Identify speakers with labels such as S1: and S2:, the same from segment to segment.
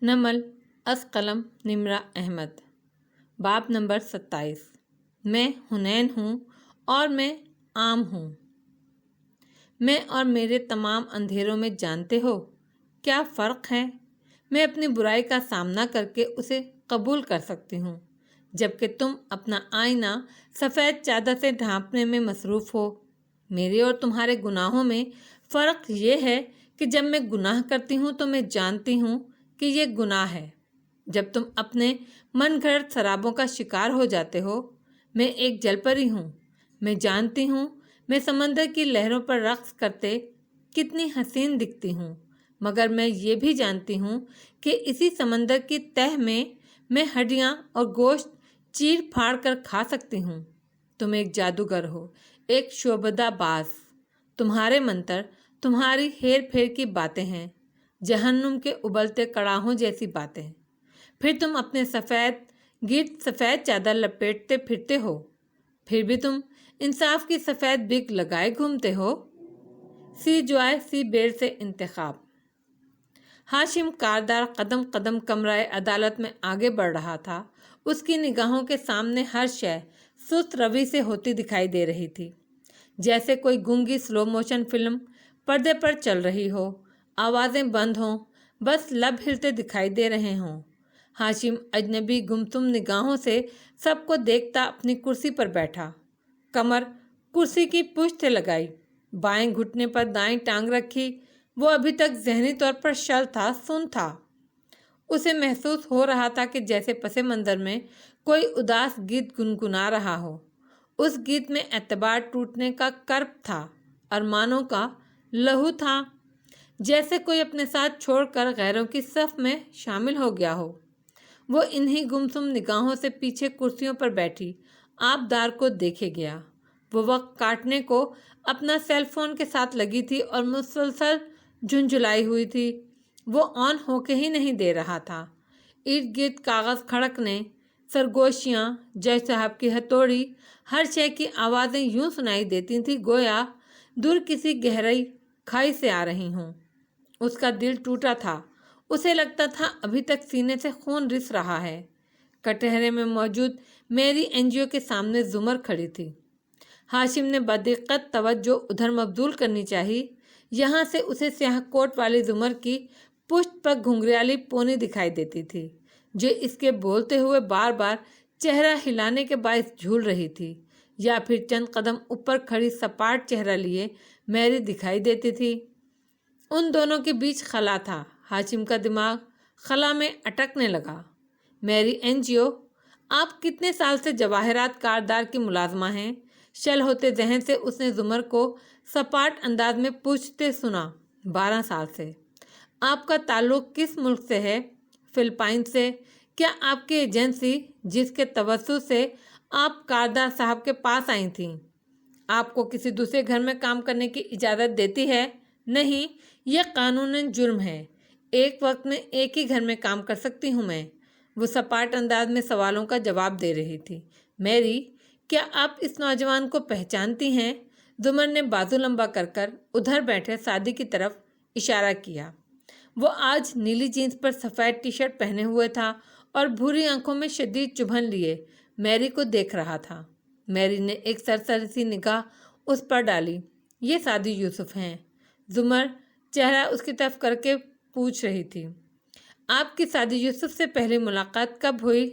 S1: نمل از قلم نمرہ احمد۔ باب نمبر 27۔ میں حنین ہوں اور میں عام ہوں۔ میں اور میرے تمام اندھیروں میں جانتے ہو کیا فرق ہے؟ میں اپنی برائی کا سامنا کر کے اسے قبول کر سکتی ہوں، جبکہ تم اپنا آئینہ سفید چادر سے ڈھانپنے میں مصروف ہو۔ میرے اور تمہارے گناہوں میں فرق یہ ہے کہ جب میں گناہ کرتی ہوں تو میں جانتی ہوں کہ یہ گناہ ہے۔ جب تم اپنے من گھڑت شرابوں کا شکار ہو جاتے ہو، میں ایک جل پری ہوں۔ میں جانتی ہوں میں سمندر کی لہروں پر رقص کرتے کتنی حسین دکھتی ہوں، مگر میں یہ بھی جانتی ہوں کہ اسی سمندر کی تہ میں ہڈیاں اور گوشت چیر پھاڑ کر کھا سکتی ہوں۔ تم ایک جادوگر ہو، ایک شعبدہ باز۔ تمہارے منتر تمہاری ہیر پھیر کی باتیں ہیں، جہنم کے ابلتے کڑاہوں جیسی باتیں۔ پھر تم اپنے گرد سفید چادر لپیٹتے پھرتے ہو، پھر بھی تم انصاف کی سفید بگ لگائے گھومتے ہو۔ سی جوائے سی بیر سے انتخاب۔ ہاشم کاردار قدم قدم کمرہ عدالت میں آگے بڑھ رہا تھا۔ اس کی نگاہوں کے سامنے ہر شے سست روی سے ہوتی دکھائی دے رہی تھی، جیسے کوئی گونگی سلو موشن فلم پردے پر چل رہی ہو۔ آوازیں بند ہوں، بس لب ہلتے دکھائی دے رہے ہوں۔ ہاشم اجنبی گمسم نگاہوں سے سب کو دیکھتا اپنی کرسی پر بیٹھا، کمر کرسی کی پشت سے لگائی، بائیں گھٹنے پر دائیں ٹانگ رکھی۔ وہ ابھی تک ذہنی طور پر شل تھا، سن تھا۔ اسے محسوس ہو رہا تھا کہ جیسے پس منظر میں کوئی اداس گیت گنگنا رہا ہو۔ اس گیت میں اعتبار ٹوٹنے کا کرب تھا، ارمانوں کا لہو تھا، جیسے کوئی اپنے ساتھ چھوڑ کر غیروں کی صف میں شامل ہو گیا ہو۔ وہ انہی گمسم نگاہوں سے پیچھے کرسیوں پر بیٹھی آبدار کو دیکھے گیا۔ وہ وقت کاٹنے کو اپنا سیل فون کے ساتھ لگی تھی اور مسلسل جھنجھلائی ہوئی تھی۔ وہ آن ہو کے ہی نہیں دے رہا تھا۔ ارد گرد کاغذ کھڑکنے، سرگوشیاں، جج صاحب کی ہتھوڑی، ہر شے کی آوازیں یوں سنائی دیتی تھیں گویا دور کسی گہری کھائی سے آ رہی ہوں۔ اس کا دل ٹوٹا تھا۔ اسے لگتا تھا ابھی تک سینے سے خون رس رہا ہے۔ کٹہرے میں موجود میری NGO کے سامنے زمر کھڑی تھی۔ ہاشم نے بدقت توجہ ادھر مبذول کرنی چاہی۔ یہاں سے اسے سیاہ کوٹ والی زمر کی پشت پر گھنگریالی پونی دکھائی دیتی تھی، جو اس کے بولتے ہوئے بار بار چہرہ ہلانے کے باعث جھول رہی تھی، یا پھر چند قدم اوپر کھڑی سپاٹ چہرہ لیے میری دکھائی دیتی تھی۔ ان دونوں کے بیچ خلا تھا۔ ہاشم کا دماغ خلا میں اٹکنے لگا۔ میری NGO، آپ کتنے سال سے جواہرات کاردار کی ملازمہ ہیں؟ شل ہوتے ذہن سے اس نے زمر کو سپاٹ انداز میں پوچھتے سنا۔ 12 سال سے۔ آپ کا تعلق کس ملک سے ہے؟ فلپائن سے۔ کیا آپ کی ایجنسی، جس کے توسط سے آپ کاردار صاحب کے پاس آئی تھیں، آپ کو کسی دوسرے گھر میں کام کرنے کی اجازت دیتی ہے؟ نہیں، یہ قانوناً جرم ہے۔ ایک وقت میں ایک ہی گھر میں کام کر سکتی ہوں میں۔ وہ سپاٹ انداز میں سوالوں کا جواب دے رہی تھی۔ میری، کیا آپ اس نوجوان کو پہچانتی ہیں؟ زمر نے بازو لمبا کر کر ادھر بیٹھے سعدی کی طرف اشارہ کیا۔ وہ آج نیلی جینس پر سفید ٹی شرٹ پہنے ہوئے تھا اور بھوری آنکھوں میں شدید چبھن لیے میری کو دیکھ رہا تھا۔ میری نے ایک سرسری سی نگاہ اس پر ڈالی۔ یہ سعدی یوسف ہیں، زمر چہرہ اس کی طرف کر کے پوچھ رہی تھی۔ آپ کی سعدی یوسف سے پہلی ملاقات کب ہوئی؟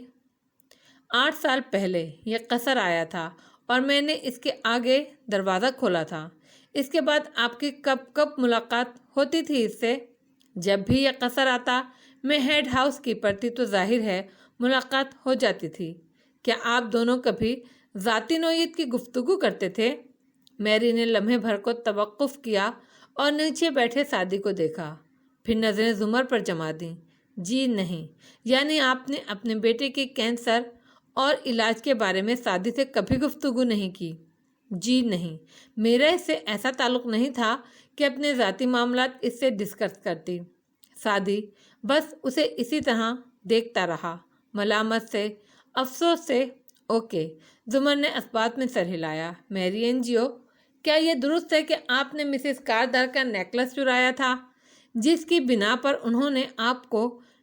S1: 8 سال پہلے یہ قصر آیا تھا اور میں نے اس کے آگے دروازہ کھولا تھا۔ اس کے بعد آپ کی کب ملاقات ہوتی تھی اس سے؟ جب بھی یہ قصر آتا، میں ہیڈ ہاؤس کیپر تھی تو ظاہر ہے ملاقات ہو جاتی تھی۔ کیا آپ دونوں کبھی ذاتی نوعیت کی گفتگو کرتے تھے؟ میری نے لمحے بھر کو توقف کیا اور نیچے بیٹھے سعدی کو دیکھا، پھر نظریں زمر پر جما دیں۔ جی نہیں، یعنی آپ نے اپنے بیٹے کے کینسر اور علاج کے بارے میں سعدی سے کبھی گفتگو نہیں کی؟ جی نہیں، میرا اس سے ایسا تعلق نہیں تھا کہ اپنے ذاتی معاملات اس سے ڈسکس کرتی۔ سعدی بس اسے اسی طرح دیکھتا رہا، ملامت سے، افسوس سے۔ اوکے، زمر نے اسبات میں سر ہلایا۔ میری NGO، کیا یہ درست ہے کہ آپ نے مسز کاردار کا نیکلس چرایا تھا، جس کی بنا پر انہوں نے آپ کو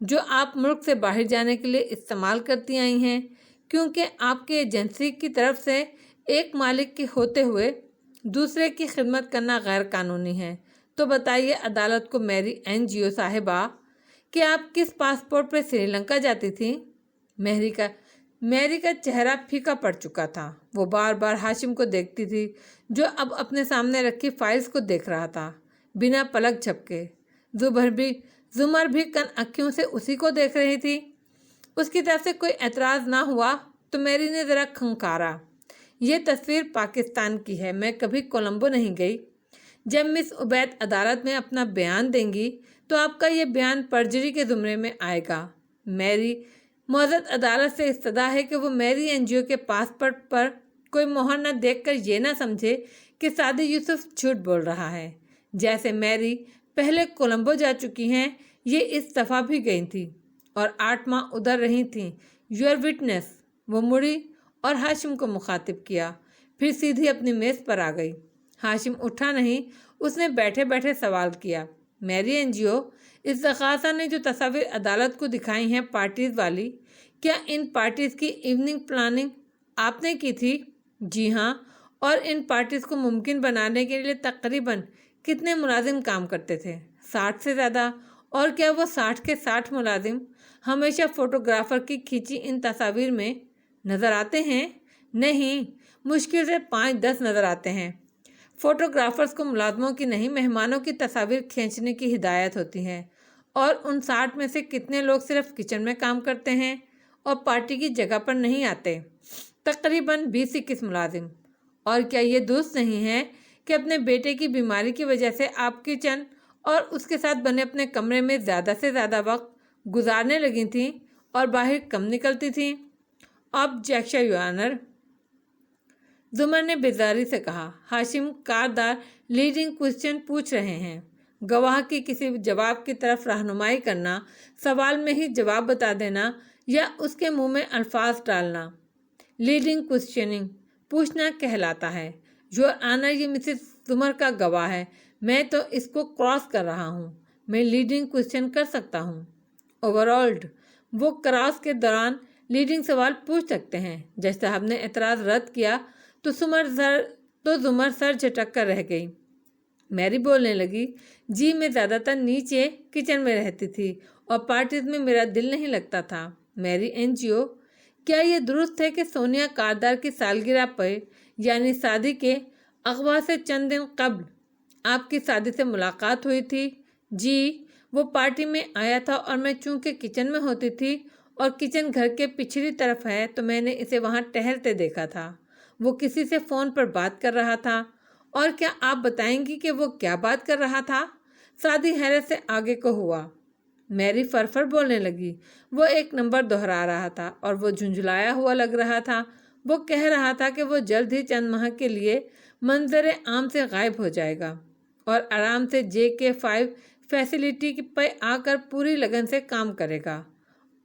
S1: جو آپ ملک سے باہر جانے کے لیے استعمال کرتی آئی ہیں، کیونکہ آپ کے ایجنسی کی طرف سے ایک مالک کے ہوتے ہوئے دوسرے کی خدمت کرنا غیر قانونی ہے۔ تو بتائیے عدالت کو میری NGO صاحبہ کہ آپ کس پاسپورٹ پہ سری لنکا جاتی تھیں؟ میری کا چہرہ پھیکا پڑ چکا تھا۔ وہ بار بار ہاشم کو دیکھتی تھی، جو اب اپنے سامنے رکھی فائلز کو دیکھ رہا تھا بنا پلک جھپکے۔ زمر بھی کن اکھیوں سے اسی کو دیکھ رہی تھی۔ اس کی طرف سے کوئی اعتراض نہ ہوا تو میری نے ذرا کھنکارا، یہ تصویر پاکستان کی ہے، میں کبھی کولمبو نہیں گئی۔ جب مس عبید عدالت میں اپنا بیان دیں گی تو آپ کا یہ بیان پرجری کے زمرے میں آئے گا۔ میری معزز عدالت سے استدعا ہے کہ وہ میری NGO کے پاسپورٹ پر کوئی مہر نہ دیکھ کر یہ نہ سمجھے کہ سعدی یوسف جھوٹ بول رہا ہے۔ جیسے میری پہلے کولمبو جا چکی ہیں، یہ اس دفعہ بھی گئی تھی اور 8 ماہ ادھر رہی تھیں۔ Your witness. وہ مڑی اور ہاشم کو مخاطب کیا، پھر سیدھی اپنی میز پر آ گئی۔ ہاشم اٹھا نہیں، اس نے بیٹھے بیٹھے سوال کیا، میری NGO، اس رقاصہ نے جو تصاویر عدالت کو دکھائی ہیں پارٹیز والی، کیا ان پارٹیز کی ایوننگ پلاننگ آپ نے کی تھی؟ جی ہاں۔ اور ان پارٹیز کو ممکن بنانے کے لیے تقریباً کتنے ملازم کام کرتے تھے؟ 60 سے زیادہ۔ اور کیا وہ 60 کے 60 ملازم ہمیشہ فوٹوگرافر کی کھینچی ان تصاویر میں نظر آتے ہیں؟ نہیں، مشکل سے 5-10 نظر آتے ہیں۔ فوٹوگرافرز کو ملازموں کی نہیں، مہمانوں کی تصاویر کھینچنے کی ہدایت ہوتی ہے۔ اور ان 60 میں سے کتنے لوگ صرف کچن میں کام کرتے ہیں اور پارٹی کی جگہ پر نہیں آتے؟ تقریباً 20-21 ملازم۔ اور کیا یہ درست نہیں ہے کہ اپنے بیٹے کی بیماری کی وجہ سے آپ کچن اور اس کے ساتھ بنے اپنے کمرے میں زیادہ سے زیادہ وقت گزارنے لگی تھیں اور باہر کم نکلتی تھیں؟ Objection your honour. زمر نے بیزاری سے کہا، ہاشم کاردار لیڈنگ کوسچن پوچھ رہے ہیں، گواہ کی کسی جواب کی طرف رہنمائی کرنا، سوال میں ہی جواب بتا دینا یا اس کے منہ میں الفاظ ڈالنا لیڈنگ کوسچننگ پوچھنا کہلاتا ہے۔ یور آنر، یہ مسز زمر کا گواہ ہے، میں تو اس کو کراس کر رہا ہوں، میں لیڈنگ کوسچن کر سکتا ہوں۔ اوورالڈ، وہ کراس کے دوران لیڈنگ سوال پوچھ سکتے ہیں۔ جج صاحب نے اعتراض رد کیا تو زمر سر جھٹک کر رہ گئی۔ میری بولنے لگی، جی میں زیادہ تر نیچے کچن میں رہتی تھی اور پارٹیز میں میرا دل نہیں لگتا تھا۔ میری NGO، کیا یہ درست ہے کہ سونیا کاردار کی سالگرہ پر یعنی شادی کے اغوا سے چند دن قبل آپ کی شادی سے ملاقات ہوئی تھی؟ جی، وہ پارٹی میں آیا تھا اور میں چونکہ کچن میں ہوتی تھی اور کچن گھر کے پچھلی طرف ہے تو میں نے اسے وہاں ٹہلتے دیکھا تھا۔ وہ کسی سے فون پر بات کر رہا تھا۔ اور کیا آپ بتائیں گی کہ وہ کیا بات کر رہا تھا؟ سعدی حیرت سے آگے کو ہوا۔ میری فرفر بولنے لگی، وہ ایک نمبر دہرا رہا تھا اور وہ جھنجھلایا ہوا لگ رہا تھا۔ وہ کہہ رہا تھا کہ وہ جلد ہی چند ماہ کے لیے منظر عام سے غائب ہو جائے گا اور آرام سے JK5 فیسلٹی پہ آ کر پوری لگن سے کام کرے گا۔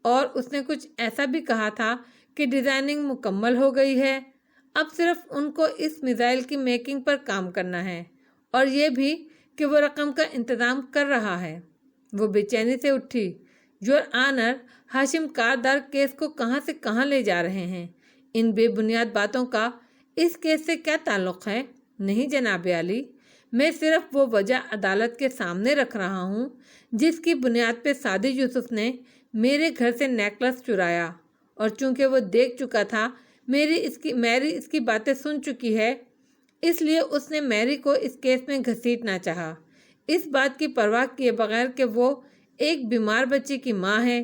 S1: اور اس نے کچھ ایسا بھی کہا تھا کہ ڈیزائننگ مکمل ہو گئی ہے، اب صرف ان کو اس میزائل کی میکنگ پر کام کرنا ہے، اور یہ بھی کہ وہ رقم کا انتظام کر رہا ہے۔ وہ بے چینی سے اٹھی۔ Your owner, Hashim Kardar case کو کہاں سے کہاں لے جا رہے ہیں؟ ان بے بنیاد باتوں کا اس کیس سے کیا تعلق ہے؟ نہیں جناب عالی، میں صرف وہ وجہ عدالت کے سامنے رکھ رہا ہوں جس کی بنیاد پہ سعدی یوسف نے میرے گھر سے نیکلس چرایا، اور چونکہ وہ دیکھ چکا تھا میری اس کی باتیں سن چکی ہے، اس لیے اس نے میری کو اس کیس میں گھسیٹنا چاہا، اس بات کی پرواہ کیے بغیر کہ وہ ایک بیمار بچے کی ماں ہے۔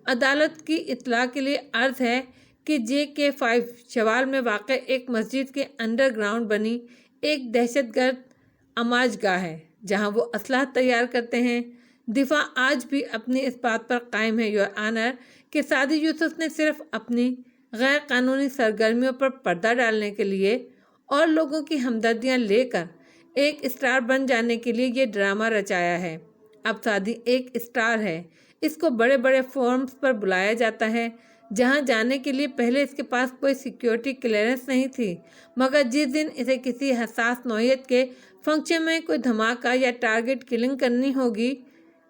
S1: عدالت کی اطلاع کے لیے عرض ہے کہ JK5 شوال میں واقع ایک مسجد کے انڈر گراؤنڈ بنی ایک دہشت گرد اماج گاہ ہے جہاں وہ اسلحہ تیار کرتے ہیں۔ دفاع آج بھی اپنی اس بات پر قائم ہے یور آنر کہ سعدی یوسف نے صرف اپنی غیر قانونی سرگرمیوں پر پردہ ڈالنے کے لیے اور لوگوں کی ہمدردیاں لے کر ایک اسٹار بن جانے کے لیے یہ ڈرامہ رچایا ہے۔ اب سعدی ایک اسٹار ہے، اس کو بڑے بڑے فورمز پر بلایا جاتا ہے جہاں جانے کے لیے پہلے اس کے پاس کوئی سیکیورٹی کلیئرنس نہیں تھی، مگر جس دن اسے کسی حساس نوعیت کے فنکشن میں کوئی دھماکہ یا ٹارگٹ کلنگ کرنی ہوگی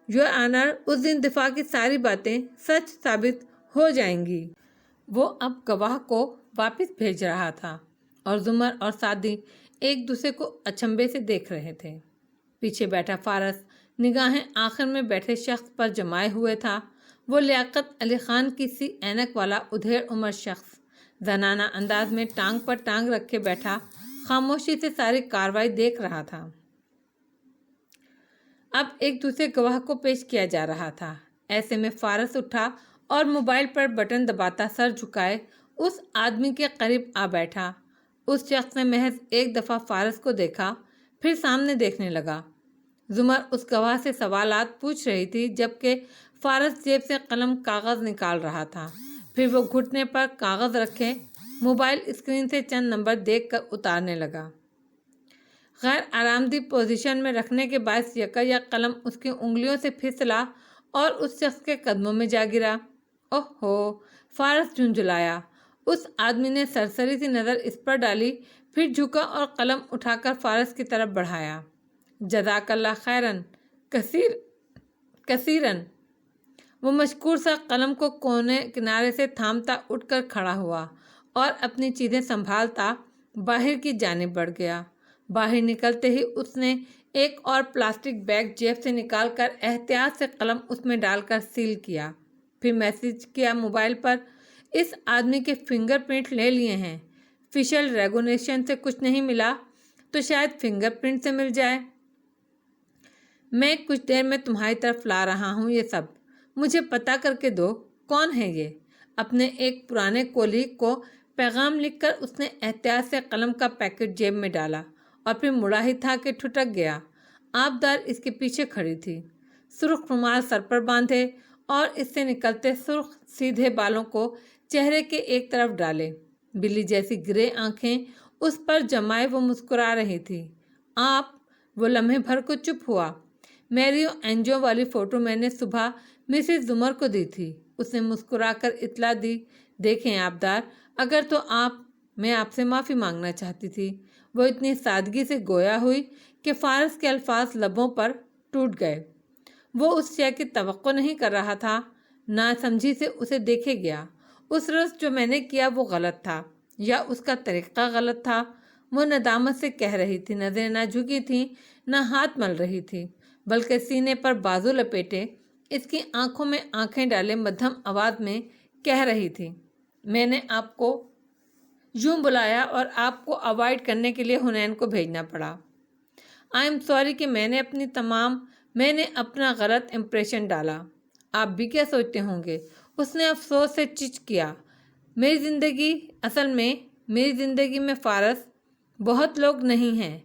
S1: یور آنر، اس دن دفاع کی ساری باتیں سچ ثابت ہو جائیں گی۔ وہ اب گواہ کو واپس بھیج رہا تھا اور زمر اور سعدی ایک دوسرے کو اچنبھے سے دیکھ رہے تھے۔ پیچھے بیٹھا فارس نگاہیں آخر میں بیٹھے شخص پر جمائے ہوئے تھا۔ وہ لیاقت علی خان کی سی اینک والا ادھیڑ عمر شخص زنانہ انداز میں ٹانگ پر ٹانگ رکھے بیٹھا خاموشی سے ساری کارروائی دیکھ رہا تھا۔ اب ایک دوسرے گواہ کو پیش کیا جا رہا تھا۔ ایسے میں فارس اٹھا اور موبائل پر بٹن دباتا سر جھکائے اس آدمی کے قریب آ بیٹھا۔ اس شخص نے محض ایک دفعہ فارس کو دیکھا، پھر سامنے دیکھنے لگا۔ زمر اس گواہ سے سوالات پوچھ رہی تھی جبکہ فارس جیب سے قلم کاغذ نکال رہا تھا۔ پھر وہ گھٹنے پر کاغذ رکھے موبائل اسکرین سے چند نمبر دیکھ کر اتارنے لگا۔ غیر آرامدہ پوزیشن میں رکھنے کے باعث یک قلم اس کی انگلیوں سے پھسلا اور اس شخص کے قدموں میں جا گرا۔ اوہ ہو، فارس جھنجھلایا۔ اس آدمی نے سرسری سی نظر اس پر ڈالی، پھر جھکا اور قلم اٹھا کر فارس کی طرف بڑھایا۔ جزاک اللہ خیرن کثیرن۔ وہ مشکور سا قلم کو کونے کنارے سے تھامتا اٹھ کر کھڑا ہوا اور اپنی چیزیں سنبھالتا باہر کی جانب بڑھ گیا۔ باہر نکلتے ہی اس نے ایک اور پلاسٹک بیگ جیب سے نکال کر احتیاط سے قلم اس میں ڈال کر سیل کیا۔ پھر میسج کیا موبائل پر، اس آدمی کے فنگر پرنٹ لے لیے ہیں، فیشل ریکگنیشن سے کچھ نہیں ملا تو شاید فنگر پرنٹ سے مل جائے۔ میں کچھ دیر میں تمہاری طرف لا رہا ہوں یہ سب، مجھے پتہ کر کے دو کون ہے یہ۔ اپنے ایک پرانے کولیگ کو پیغام لکھ کر اس نے احتیاط سے قلم کا پیکٹ جیب میں ڈالا اور پھر مڑا ہی تھا کہ ٹھٹک گیا۔ آبدار اس کے پیچھے کھڑی تھی، سرخ رومال سر پر باندھے اور اس سے نکلتے سرخ سیدھے بالوں کو چہرے کے ایک طرف ڈالے، بلی جیسی گرے آنکھیں اس پر جمائے وہ مسکرا رہی تھی۔ آپ؟ وہ لمحے بھر کو چپ ہوا۔ میریو اینجو والی فوٹو میں نے صبح مسز زمر کو دی تھی، اس نے مسکرا کر اطلاع دی۔ دیکھیں آبدار، اگر تو میں آپ سے معافی مانگنا چاہتی تھی۔ وہ اتنی سادگی سے گویا ہوئی کہ فارس کے الفاظ لبوں پر ٹوٹ گئے۔ وہ اس شے کی توقع نہیں کر رہا تھا، ناسمجھی سے اسے دیکھے گیا۔ اس روز جو میں نے کیا وہ غلط تھا یا اس کا طریقہ غلط تھا، وہ ندامت سے کہہ رہی تھی۔ نظریں نہ جھکی تھیں نہ ہاتھ مل رہی تھی، بلکہ سینے پر بازو لپیٹے اس کی آنکھوں میں آنکھیں ڈالے مدھم آواز میں کہہ رہی تھی، میں نے آپ کو یوں بلایا اور آپ کو اوائڈ کرنے کے لیے حنین کو بھیجنا پڑا۔ آئی ایم سوری کہ میں نے اپنا غلط امپریشن ڈالا۔ آپ بھی کیا سوچتے ہوں گے؟ اس نے افسوس سے چچ کیا۔ میری زندگی میں فارس بہت لوگ نہیں ہیں،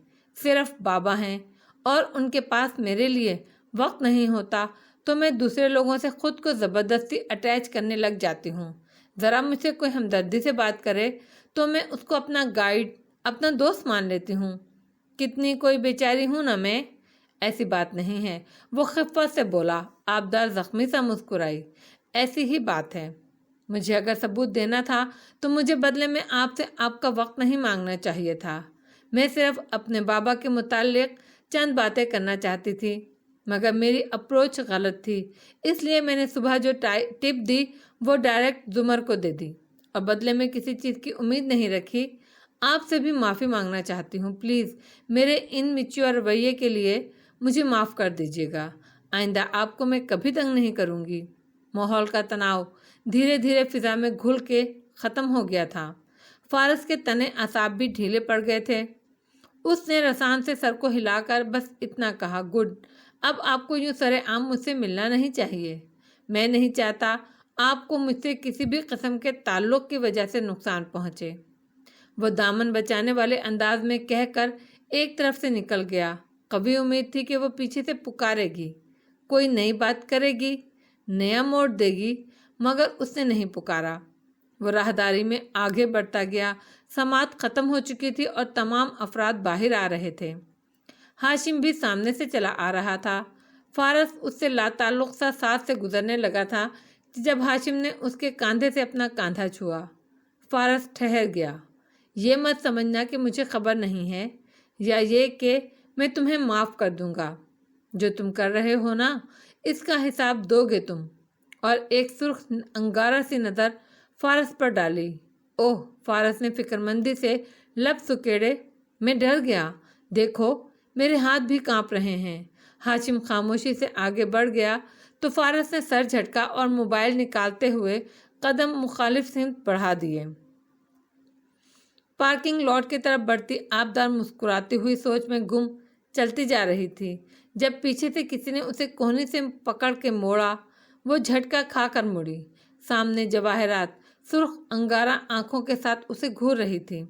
S1: صرف بابا ہیں، اور ان کے پاس میرے لیے وقت نہیں ہوتا تو میں دوسرے لوگوں سے خود کو زبردستی اٹیچ کرنے لگ جاتی ہوں۔ ذرا مجھ سے کوئی ہمدردی سے بات کرے تو میں اس کو اپنا گائیڈ، اپنا دوست مان لیتی ہوں۔ کتنی کوئی بیچاری ہوں نا میں۔ ایسی بات نہیں ہے، وہ خفت سے بولا۔ آبدار زخمی سا مسکرائی۔ ایسی ہی بات ہے۔ مجھے اگر ثبوت دینا تھا تو مجھے بدلے میں آپ سے آپ کا وقت نہیں مانگنا چاہیے تھا۔ میں صرف اپنے بابا کے متعلق چند باتیں کرنا چاہتی تھی، مگر میری اپروچ غلط تھی، اس لیے میں نے صبح جو ٹپ دی وہ ڈائریکٹ زمر کو دے دی اور بدلے میں کسی چیز کی امید نہیں رکھی۔ آپ سے بھی معافی مانگنا چاہتی ہوں، پلیز میرے ان میچور رویے کے لیے مجھے معاف کر دیجیے گا۔ آئندہ آپ کو میں کبھی تنگ نہیں کروں گی۔ ماحول کا تناؤ دھیرے دھیرے فضا میں گھل کے ختم ہو گیا تھا۔ فارس کے تنے اعصاب بھی ڈھیلے پڑ گئے تھے۔ اس نے رسان سے سر کو ہلا کر بس اتنا کہا، گڈ، اب آپ کو یوں سر عام مجھ سے ملنا نہیں چاہیے۔ میں نہیں چاہتا آپ کو مجھ سے کسی بھی قسم کے تعلق کی وجہ سے نقصان پہنچے۔ وہ دامن بچانے والے انداز میں کہہ کر ایک طرف سے نکل گیا۔ قوی امید تھی کہ وہ پیچھے سے پکارے گی، کوئی نئی بات کرے گی، نیا موڑ دے گی، مگر اس نے نہیں پکارا۔ وہ راہداری میں آگے بڑھتا گیا۔ سماعت ختم ہو چکی تھی اور تمام افراد باہر آ رہے تھے۔ ہاشم بھی سامنے سے چلا آ رہا تھا۔ فارس اس سے لاتعلق سا ساتھ سے گزرنے لگا تھا جب ہاشم نے اس کے کاندھے سے اپنا کاندھا چھوا۔ فارس ٹھہر گیا۔ یہ مت سمجھنا کہ مجھے خبر نہیں ہے، یا یہ کہ میں تمہیں معاف کر دوں گا۔ جو تم کر رہے ہو نا، اس کا حساب دو گے تم؟ اور ایک سرخ انگارہ سی نظر فارس پر ڈالی۔ اوہ، فارس نے فکرمندی سے لب سکیڑے۔ میں ڈر گیا، دیکھو میرے ہاتھ بھی کانپ رہے ہیں۔ ہاشم خاموشی سے آگے بڑھ گیا تو فارس نے سر جھٹکا اور موبائل نکالتے ہوئے قدم مخالف سمت بڑھا دیے۔ پارکنگ لاٹ کی طرف بڑھتی آبدار مسکراتی ہوئی سوچ میں گم چلتی جا رہی تھی، جب پیچھے سے کسی نے اسے کوہنی سے پکڑ کے موڑا۔ وہ جھٹکا کھا کر مڑی۔ سامنے جواہرات سرخ انگارہ آنکھوں کے ساتھ اسے گھور رہی تھی۔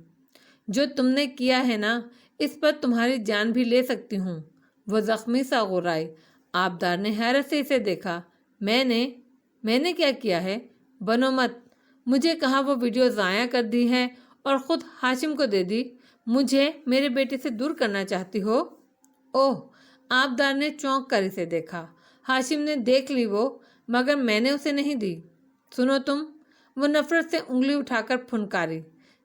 S1: جو تم نے کیا ہے نا، اس پر تمہاری جان بھی لے سکتی ہوں، وہ زخمی سا غرائی۔ آبدار نے حیرت سے اسے دیکھا۔ میں نے کیا کیا ہے؟ بنو مت، مجھے کہا وہ ویڈیو ضائع کر دی ہے اور خود ہاشم کو دے دی۔ مجھے میرے بیٹے سے دور کرنا چاہتی ہو؟ اوہ، آبدار نے چونک کر اسے دیکھا۔ ہاشم نے دیکھ لی وہ، مگر میں نے اسے نہیں دی۔ سنو تم، وہ نفرت سے انگلی اٹھا کر پھنکاری۔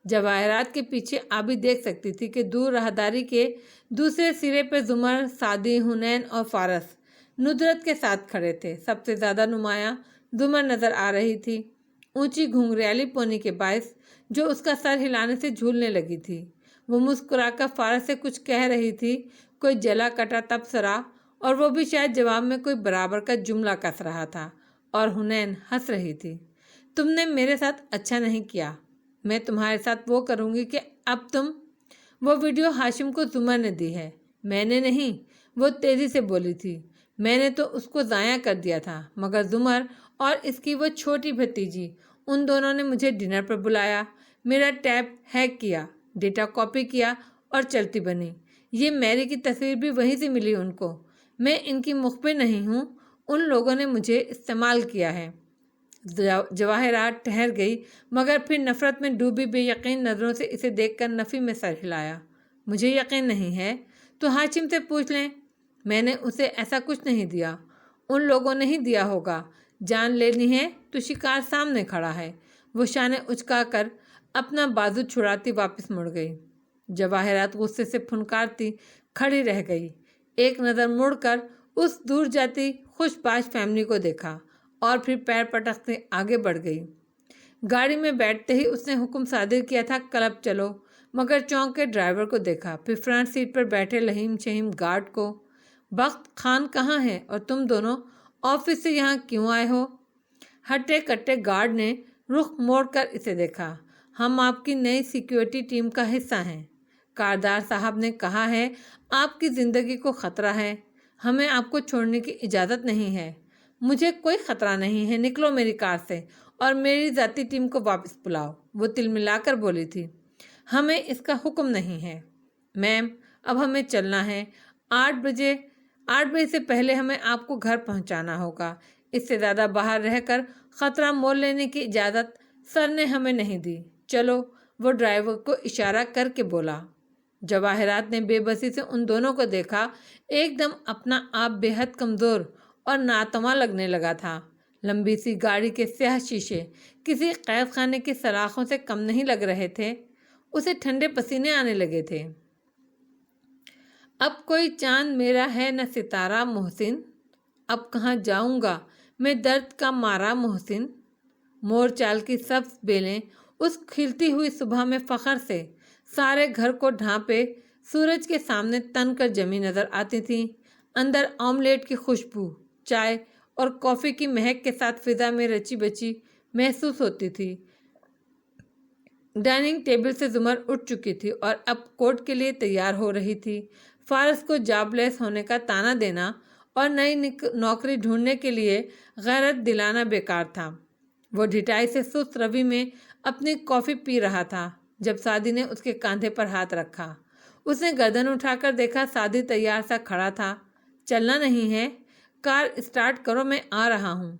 S1: جواہرات کے پیچھے آبی دیکھ سکتی تھی کہ دور راہداری کے دوسرے سرے پہ زمر، سعدی، حنین اور فارس ندرت کے ساتھ کھڑے تھے۔ سب سے زیادہ نمایاں زمر نظر آ رہی تھی، اونچی گھنگریالی پونی کے باعث، جو اس کا سر ہلانے سے جھولنے لگی تھی۔ وہ مسکرا کر فارس سے کچھ کہہ رہی تھی، کوئی جلا کٹا تبصرہ، اور وہ بھی شاید جواب میں کوئی برابر کا جملہ کس رہا تھا۔ اور حنین ہنس رہی تھی۔ تم نے میرے ساتھ اچھا نہیں کیا، میں تمہارے ساتھ وہ کروں گی کہ اب تم… وہ ویڈیو ہاشم کو زمر نے دی ہے، میں نے نہیں، وہ تیزی سے بولی تھی۔ میں نے تو اس کو ضائع کر دیا تھا، مگر زمر اور اس کی وہ چھوٹی بھتیجی، ان دونوں نے مجھے ڈنر پر بلایا، میرا ٹیپ ہیک کیا، ڈیٹا کاپی کیا اور چلتی بنی۔ یہ میری کی تصویر بھی وہیں سے ملی ان کو۔ میں ان کی مخبر نہیں ہوں، ان لوگوں نے مجھے استعمال کیا ہے۔ جواہرات ٹھہر گئی، مگر پھر نفرت میں ڈوبی بے یقین نظروں سے اسے دیکھ کر نفی میں سر ہلایا۔ مجھے یقین نہیں ہے تو ہاشم سے پوچھ لیں، میں نے اسے ایسا کچھ نہیں دیا، ان لوگوں نے ہی دیا ہوگا۔ جان لینی ہے تو شکار سامنے کھڑا ہے۔ وہ شانے اچکا کر اپنا بازو چھڑاتی واپس مڑ گئی۔ جواہرات غصے سے پھنکارتی کھڑی رہ گئی، ایک نظر مڑ کر اس دور جاتی خوش باش فیملی کو دیکھا اور پھر پیر پٹکتے آگے بڑھ گئی۔ گاڑی میں بیٹھتے ہی اس نے حکم صادر کیا تھا، کلب چلو، مگر چونک کے ڈرائیور کو دیکھا، پھر فرنٹ سیٹ پر بیٹھے لہیم شہیم گارڈ کو۔ بخت خان کہاں ہے اور تم دونوں آفس سے یہاں کیوں آئے ہو؟ ہٹے کٹے گارڈ نے رخ موڑ کر اسے دیکھا۔ ہم آپ کی نئی سیکیورٹی ٹیم کا حصہ ہیں، کاردار صاحب نے کہا ہے آپ کی زندگی کو خطرہ ہے، ہمیں آپ کو چھوڑنے کی اجازت نہیں ہے۔ مجھے کوئی خطرہ نہیں ہے، نکلو میری کار سے اور میری ذاتی ٹیم کو واپس بلاؤ، وہ تل ملا کر بولی تھی۔ ہمیں اس کا حکم نہیں ہے میم، اب ہمیں چلنا ہے، 8 بجے سے پہلے ہمیں آپ کو گھر پہنچانا ہوگا۔ اس سے زیادہ باہر رہ کر خطرہ مول لینے کی اجازت سر نے ہمیں نہیں دی، چلو، وہ ڈرائیور کو اشارہ کر کے بولا۔ جواہرات نے بے بسی سے ان دونوں کو دیکھا، ایک دم اپنا آپ بے حد کمزور اور ناتواں لگنے لگا تھا۔ لمبی سی گاڑی کے سیاہ شیشے کسی قید خانے کی سلاخوں سے کم نہیں لگ رہے تھے، اسے ٹھنڈے پسینے آنے لگے تھے۔ اب کوئی چاند میرا ہے نہ ستارہ محسن، اب کہاں جاؤں گا میں درد کا مارا محسن۔ مور چال کی سبز بیلیں اس کھلتی ہوئی صبح میں فخر سے سارے گھر کو ڈھانپے سورج کے سامنے تن کر جمی نظر آتی تھیں۔ اندر آملیٹ کی خوشبو، چائے اور کافی کی مہک کے ساتھ فضا میں رچی بچی محسوس ہوتی تھی۔ ڈائننگ ٹیبل سے زمر اٹھ چکی تھی اور اب کوٹ کے لیے تیار ہو رہی تھی۔ فارس کو جاب لیس ہونے کا طعنہ دینا اور نئی نوکری ڈھونڈنے کے لیے غیرت دلانا بیکار تھا۔ وہ ڈھٹائی سے سست روی میں اپنی کافی پی رہا تھا جب سعدی نے اس کے کاندھے پر ہاتھ رکھا۔ اس نے گردن اٹھا کر دیکھا، سعدی تیار سا کھڑا تھا۔ چلنا نہیں ہے؟ کار اسٹارٹ کرو، میں آ رہا ہوں۔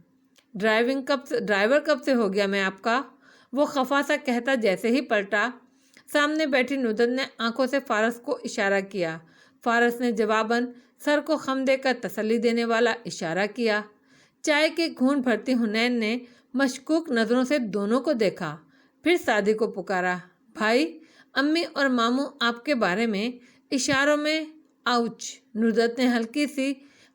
S1: ڈرائیور کب سے ہو گیا میں آپ کا؟ وہ خفا سا کہتا جیسے ہی پلٹا۔ سامنے بیٹھی ندرت نے آنکھوں سے فارس کو اشارہ کیا۔ فارس نے جواباً سر کو خم دے کر تسلی دینے والا اشارہ کیا۔ چائے کے گھونٹ بھرتی حنین نے مشکوک نظروں سے دونوں کو دیکھا، پھر سعدی کو پکارا، بھائی، امی اور ماموں آپ کے بارے میں اشاروں میں… آؤچ! ندرت نے ہلکی سی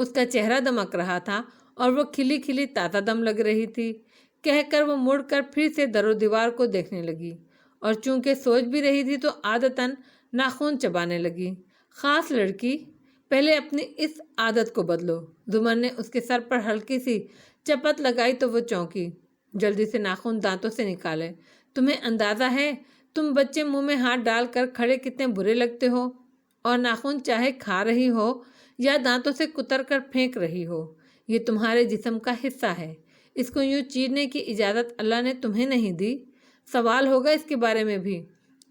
S1: اس کا چہرہ دمک رہا تھا اور وہ کھلی کھلی تازہ دم لگ رہی تھی۔ کہہ کر وہ مڑ کر پھر سے در و دیوار کو دیکھنے لگی اور چونکہ سوچ بھی رہی تھی تو عادتاً ناخن چبانے لگی۔ خاص لڑکی، پہلے اپنی اس عادت کو بدلو۔ زمر نے اس کے سر پر ہلکی سی چپت لگائی تو وہ چونکی۔ جلدی سے ناخن دانتوں سے نکالے۔ تمہیں اندازہ ہے تم بچے منہ میں ہاتھ ڈال کر کھڑے کتنے برے لگتے ہو، اور ناخن چاہے کھا رہی ہو یا دانتوں سے کتر کر پھینک رہی ہو، یہ تمہارے جسم کا حصہ ہے۔ اس کو یوں چیرنے کی اجازت اللہ نے تمہیں نہیں دی۔ سوال ہوگا اس کے بارے میں بھی۔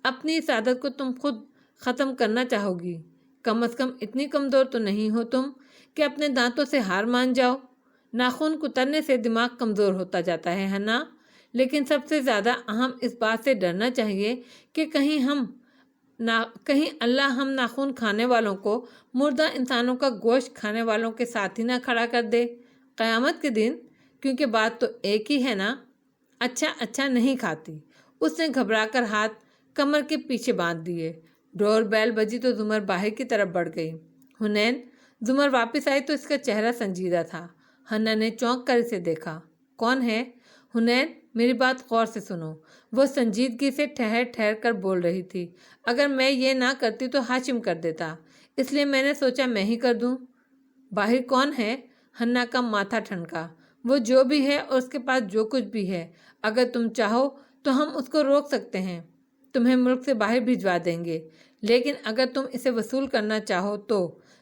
S1: اپنی اس عادت کو تم خود ختم کرنا چاہو گی۔ کم از کم اتنی کمزور تو نہیں ہو تم کہ اپنے دانتوں سے ہار مان جاؤ۔ ناخن کترنے سے دماغ کمزور ہوتا جاتا ہے نا؟ لیکن سب سے زیادہ اہم اس بات سے ڈرنا چاہیے کہ کہیں اللہ ہم ناخن کھانے والوں کو مردہ انسانوں کا گوشت کھانے والوں کے ساتھ ہی نہ کھڑا کر دے قیامت کے دن، کیونکہ بات تو ایک ہی ہے نا۔ اچھا نہیں کھاتی۔ اس نے گھبرا کر ہاتھ کمر کے پیچھے باندھ دیے۔ ڈور بیل بجی تو زمر باہر کی طرف بڑھ گئی۔ حنین۔ زمر واپس آئی تو اس کا چہرہ سنجیدہ تھا۔ حنا نے چونک کر اسے دیکھا۔ کون ہے؟ حنین، میری بات غور سے سنو۔ وہ سنجیدگی سے ٹھہر کر بول رہی تھی۔ اگر میں یہ نہ کرتی تو ہاشم کر دیتا، اس لیے میں نے سوچا میں ہی کر دوں۔ باہر کون ہے؟ حنا کا ماتھا ٹھنکا۔ وہ جو بھی ہے اور اس کے پاس جو کچھ بھی ہے، اگر تم چاہو تو ہم اس کو روک سکتے ہیں، تمہیں ملک سے باہر بھجوا دیں گے، لیکن اگر تم اسے وصول کرنا چاہو تو۔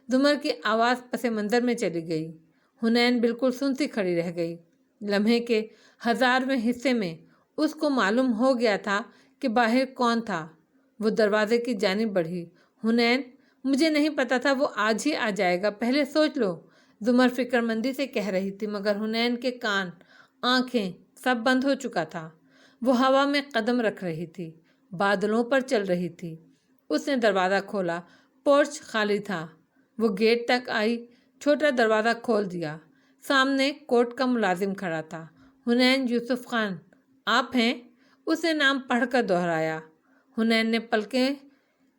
S1: زمر کی آواز پس منظر میں چلی گئی۔ حنین بالکل سن سی کھڑی رہ گئی۔ لمحے کے 1000ویں حصے میں اس کو معلوم ہو گیا تھا کہ باہر کون تھا۔ وہ دروازے کی جانب بڑھی۔ حنین، مجھے نہیں پتا تھا وہ آج ہی آ جائے گا، پہلے سوچ لو، زمر فکر مندی سے کہہ رہی تھی، مگر حنین کے کان، آنکھیں سب بند ہو چکا تھا۔ وہ ہوا میں قدم رکھ رہی تھی، بادلوں پر چل رہی تھی۔ اس نے دروازہ کھولا، پورچ خالی تھا۔ وہ گیٹ تک آئی، چھوٹا دروازہ کھول دیا۔ سامنے کورٹ کا ملازم کھڑا تھا۔ حنین یوسف خان، آپ ہیں؟ اس نے نام پڑھ کر دہرایا۔ حنین نے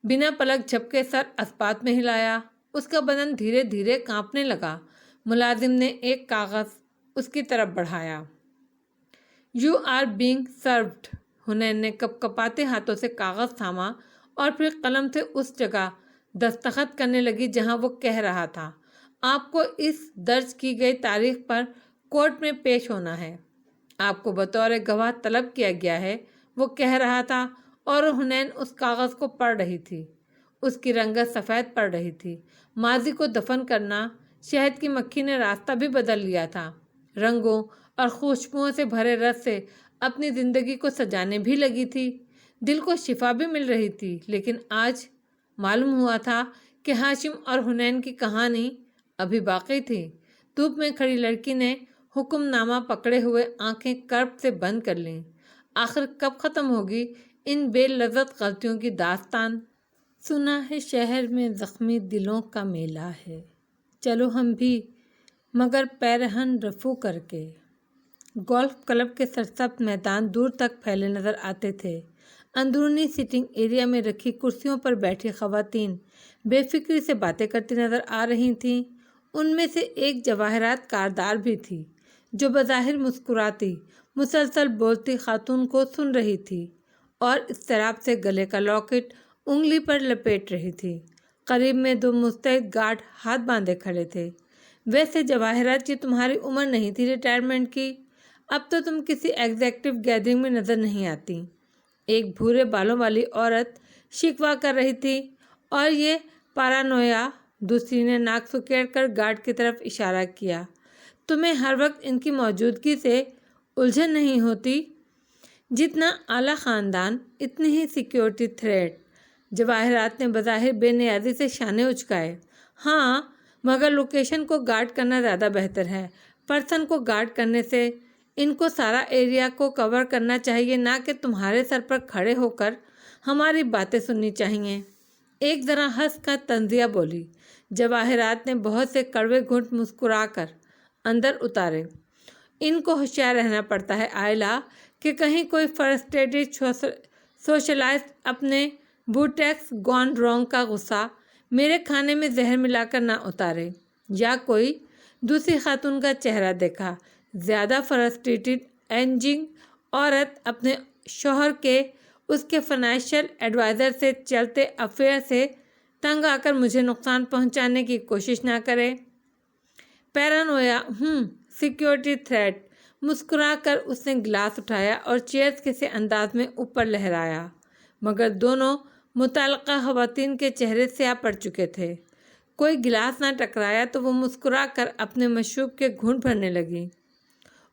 S1: بنا پلک جھپکے سر اسبات میں ہلایا۔ اس کا بدن دھیرے دھیرے کانپنے لگا۔ ملازم نے ایک کاغذ اس کی طرف بڑھایا۔ You are being served. حنین نے کپاتے ہاتھوں سے کاغذ تھاما اور پھر قلم سے اس جگہ دستخط کرنے لگی جہاں وہ کہہ رہا تھا، آپ کو اس درج کی گئی تاریخ پر کورٹ میں پیش ہونا ہے، آپ کو بطور گواہ طلب کیا گیا ہے، وہ کہہ رہا تھا، اور حنین اس کاغذ کو پڑھ رہی تھی۔ اس کی رنگت سفید پڑ رہی تھی۔ ماضی کو دفن کرنا، شہد کی مکھی نے راستہ بھی بدل لیا تھا، رنگوں اور خوشبوؤں سے بھرے رس سے اپنی زندگی کو سجانے بھی لگی تھی، دل کو شفا بھی مل رہی تھی۔ لیکن آج معلوم ہوا تھا کہ ہاشم اور حنین کی کہانی ابھی باقی تھی۔ دھوپ میں کھڑی لڑکی نے حکم نامہ پکڑے ہوئے آنکھیں کرب سے بند کر لیں۔ آخر کب ختم ہوگی ان بے لذت غلطیوں کی داستان؟ سنا ہے شہر میں زخمی دلوں کا میلہ ہے، چلو ہم بھی مگر پیرہن رفو کر کے۔ گولف کلب کے سرسبز میدان دور تک پھیلے نظر آتے تھے۔ اندرونی سٹنگ ایریا میں رکھی کرسیوں پر بیٹھی خواتین بے فکری سے باتیں کرتی نظر آ رہی تھیں۔ ان میں سے ایک جواہرات کاردار بھی تھی جو بظاہر مسکراتی، مسلسل بولتی خاتون کو سن رہی تھی اور اضطراب سے گلے کا لاکٹ انگلی پر لپیٹ رہی تھی۔ قریب میں دو مستعد گارڈ ہاتھ باندھے کھڑے تھے۔ ویسے جواہرات، یہ تمہاری عمر نہیں تھی ریٹائرمنٹ کی، اب تو تم کسی ایگزیکٹو گیدرنگ میں نظر نہیں آتی، ایک بھورے بالوں والی عورت شکوہ کر رہی تھی۔ اور یہ پارانویا، دوسری نے ناک سکیڑ کر گارڈ کی طرف اشارہ کیا، تمہیں ہر وقت ان کی موجودگی سے الجھن نہیں ہوتی؟ جتنا اعلیٰ خاندان اتنی ہی سیکیورٹی تھریٹ۔ جواہرات نے بظاہر بے نیازی سے شانے اچکائے۔ ہاں، مگر لوکیشن کو گارڈ کرنا زیادہ بہتر ہے، پرسن کو گارڈ کرنے سے ان کو سارا ایریا کو کور کرنا چاہیے، نہ کہ تمہارے سر پر کھڑے ہو کر ہماری باتیں سننی چاہیے۔ ایک ذرا ہنس کر تنزیہ بولی۔ جواہرات نے بہت سے کڑوے گھونٹ مسکرا کر اندر اتارے۔ ان کو ہوشیار رہنا پڑتا ہے آئلہ، کہ کہیں کوئی فرسٹریٹڈ سوشلائسٹ اپنے بوٹیکس گون رونگ کا غصہ میرے کھانے میں زہر ملا کر نہ اتارے۔ یا کوئی دوسری خاتون کا چہرہ دیکھا۔ زیادہ فرسٹریٹڈ ایجنگ عورت اپنے شوہر کے اس کے فائنینشیل ایڈوائزر سے چلتے افیئر سے تنگ آ کر مجھے نقصان پہنچانے کی کوشش نہ کرے۔ پیرانویا، سیکیورٹی تھریٹ۔ مسکرا کر اس نے گلاس اٹھایا اور چیئرز کسی انداز میں اوپر لہرایا، مگر دونوں متعلقہ خواتین کے چہرے سیاہ پڑ چکے تھے۔ کوئی گلاس نہ ٹکرایا تو وہ مسکرا کر اپنے مشروب کے گھونٹ بھرنے لگی۔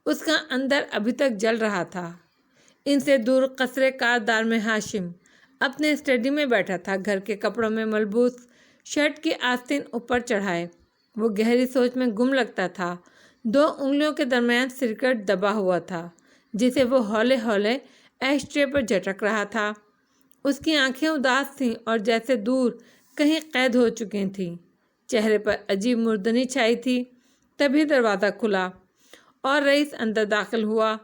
S1: اس کا اندر ابھی تک جل رہا تھا۔ ان سے دور قصر کاردار میں ہاشم اپنے اسٹڈی میں بیٹھا تھا، گھر کے کپڑوں میں ملبوس، شرٹ کی آستین اوپر چڑھائے۔ وہ گہری سوچ میں گم لگتا تھا۔ 2 انگلیوں کے درمیان سگریٹ دبا ہوا تھا جسے وہ ہولے ہولے ایش ٹرے پر جھٹک رہا تھا۔ اس کی آنکھیں اداس تھیں اور جیسے دور کہیں قید ہو چکی تھیں۔ چہرے پر عجیب مردنی چھائی تھی۔ تبھی دروازہ کھلا اور رئیس اندر داخل ہوا۔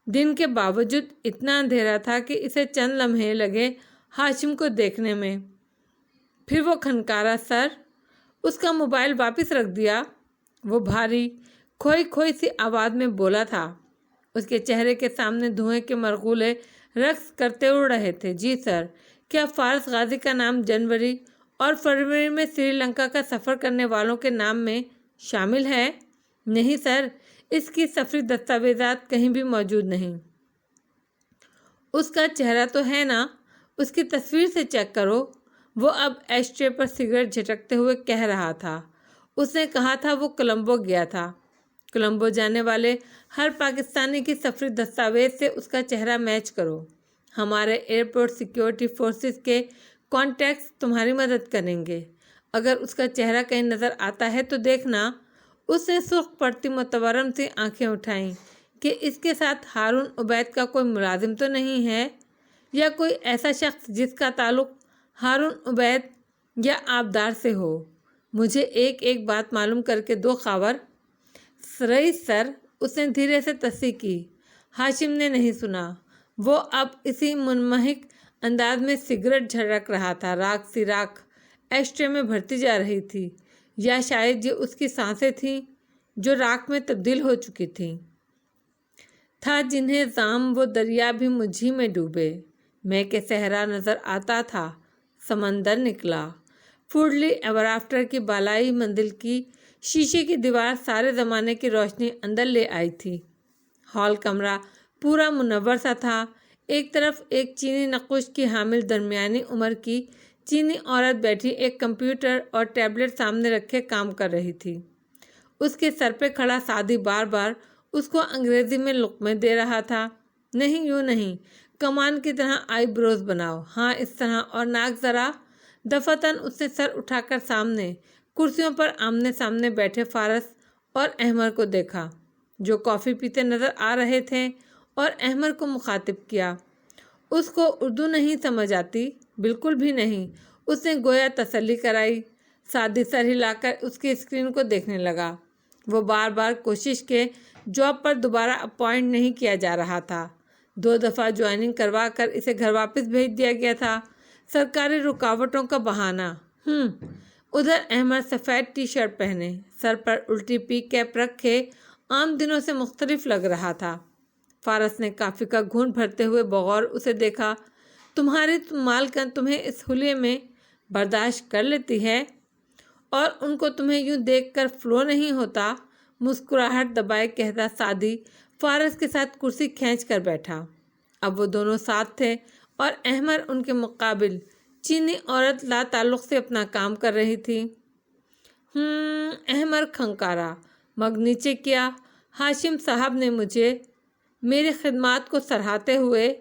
S1: دن کے باوجود اتنا اندھیرا تھا کہ اسے چند لمحے لگے ہاشم کو دیکھنے میں۔ پھر وہ کھنکارا، سر۔ اس کا موبائل واپس رکھ دیا۔ وہ بھاری کھوئی کھوئی سی آواز میں بولا تھا۔ اس کے چہرے کے سامنے دھوئیں کے مرغولے رقص کرتے اڑ رہے تھے۔ جی سر، کیا فارس غازی کا نام جنوری اور فروری میں سری لنکا کا سفر کرنے والوں کے نام میں شامل ہے؟ نہیں سر، اس کی سفری دستاویزات کہیں بھی موجود نہیں۔ اس کا چہرہ تو ہے نا، اس کی تصویر سے چیک کرو۔ وہ اب ایش ٹرے پر سگریٹ جھٹکتے ہوئے کہہ رہا تھا۔ اس نے کہا تھا وہ کولمبو گیا تھا۔ کولمبو جانے والے ہر پاکستانی کی سفری دستاویز سے اس کا چہرہ میچ کرو۔ ہمارے ایئرپورٹ سیکیورٹی فورسز کے کانٹیکٹس تمہاری مدد کریں گے۔ اگر اس کا چہرہ کہیں نظر آتا ہے تو دیکھنا۔ اس نے سرخ پڑتی متورم سی آنکھیں اٹھائیں کہ اس کے ساتھ ہارون عبید کا کوئی ملازم تو نہیں ہے، یا کوئی ایسا شخص جس کا تعلق ہارون عبید یا آبدار سے ہو۔ مجھے ایک ایک بات معلوم کر کے دو خاور۔ رئیس سر، اس نے دھیرے سے تصحیح کی۔ ہاشم نے نہیں سنا۔ وہ اب اسی منمہک انداز میں سگریٹ جھڑک رہا تھا۔ راکھ سی راکھ ایش ٹرے میں بھرتی جا رہی تھی، یا شاید یہ اس کی سانسیں تھیں جو راکھ میں تبدیل ہو چکی تھیں۔ تھا جنہیں زام وہ دریا بھی مجھی میں ڈوبے، میں کہ صحرا نظر آتا تھا، سمندر نکلا۔ فوڈلی ایور آفٹر کی بالائی منزل کی شیشے کی دیوار سارے زمانے کی روشنی اندر لے آئی تھی۔ ہال کمرہ پورا منور سا تھا۔ ایک طرف ایک چینی نقوش کی حامل درمیانی عمر کی چینی عورت بیٹھی ایک کمپیوٹر اور ٹیبلٹ سامنے رکھے کام کر رہی تھی۔ اس کے سر پہ کھڑا سعدی بار بار اس کو انگریزی میں لقمے دے رہا تھا۔ نہیں، یوں نہیں، کمان کی طرح آئی بروز بناؤ، ہاں اس طرح، اور ناک ذرا۔ دفعتاً اس نے سر اٹھا کر سامنے کرسیوں پر آمنے سامنے بیٹھے فارس اور احمر کو دیکھا، جو کافی پیتے نظر آ رہے تھے، اور احمر کو مخاطب کیا۔ اس کو اردو نہیں سمجھ آتی، بالکل بھی نہیں، اس نے گویا تسلی کرائی۔ سعدی سر ہلا کر اس کی اسکرین کو دیکھنے لگا۔ وہ بار بار کوشش کے جاب پر دوبارہ اپوائنٹ نہیں کیا جا رہا تھا۔ 2 دفعہ جوائننگ کروا کر اسے گھر واپس بھیج دیا گیا تھا۔ سرکاری رکاوٹوں کا بہانہ۔ ادھر احمد سفید ٹی شرٹ پہنے، سر پر الٹی پی کیپ رکھے عام دنوں سے مختلف لگ رہا تھا۔ فارس نے کافی کا گھونٹ بھرتے ہوئے بغور اسے دیکھا۔ تمہاری مالکن تمہیں اس حلیے میں برداشت کر لیتی ہے، اور ان کو تمہیں یوں دیکھ کر فلو نہیں ہوتا؟ مسکراہٹ دبائے کہتا سعدی فارس کے ساتھ کرسی کھینچ کر بیٹھا۔ اب وہ دونوں ساتھ تھے اور احمر ان کے مقابل چینی عورت لا تعلق سے اپنا کام کر رہی تھی۔ احمر کھنکارا، مگ نیچے کیا۔ ہاشم صاحب نے مجھے میری خدمات کو سراہتے ہوئے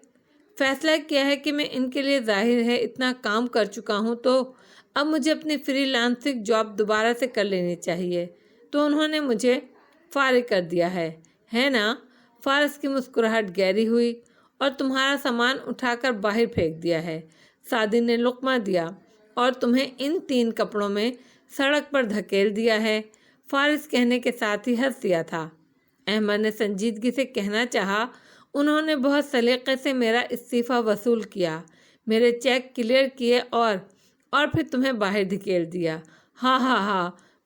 S1: فیصلہ کیا ہے کہ میں ان کے لیے ظاہر ہے اتنا کام کر چکا ہوں، تو اب مجھے اپنی فری لانسنگ جاب دوبارہ سے کر لینی چاہیے، تو انہوں نے مجھے فارغ کر دیا ہے نا؟ فارس کی مسکراہٹ گہری ہوئی۔ اور تمہارا سامان اٹھا کر باہر پھینک دیا ہے، سعدی نے لقمہ دیا، اور تمہیں ان 3 کپڑوں میں سڑک پر دھکیل دیا ہے۔ فارس کہنے کے ساتھ ہی ہنس دیا تھا۔ احمد نے سنجیدگی سے کہنا چاہا، انہوں نے بہت سلیقے سے میرا استعفیٰ وصول کیا، میرے چیک کلیئر کیے، اور پھر تمہیں باہر دھکیل دیا۔ ہاں ہاں ہاں،